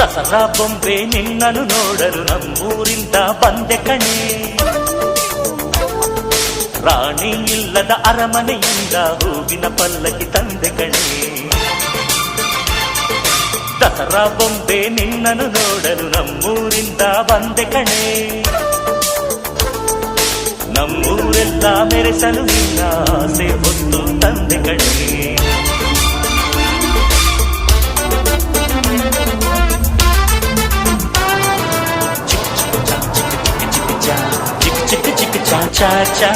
ದಸರಾ ಬೊಂಬೆ ನಿನ್ನನ್ನು ನೋಡಲು ನಮ್ಮೂರಿಂದ ಬಂದೆ ಕಣೆ. ರಾಣಿ ಇಲ್ಲದ ಅರಮನೆಯಿಂದ ಹೂವಿನ ಪಲ್ಲಕ್ಕಿ ತಂದೆ ಕಣೆ. ದಸರಾ ಬೊಂಬೆ ನಿನ್ನನ್ನು ನೋಡಲು ನಮ್ಮೂರಿಂದ ಬಂದೆ ಕಣೆ. ನಮ್ಮೂರೆಲ್ಲ ಮೆರೆಸಲು ನಿನ್ನ ಆಸೆ ಹೊತ್ತು ತಂದೆ ಕಣೆ. ಚಿಕ್ಕ ಚಿಕ್ಕ ಚಾ ಚಾ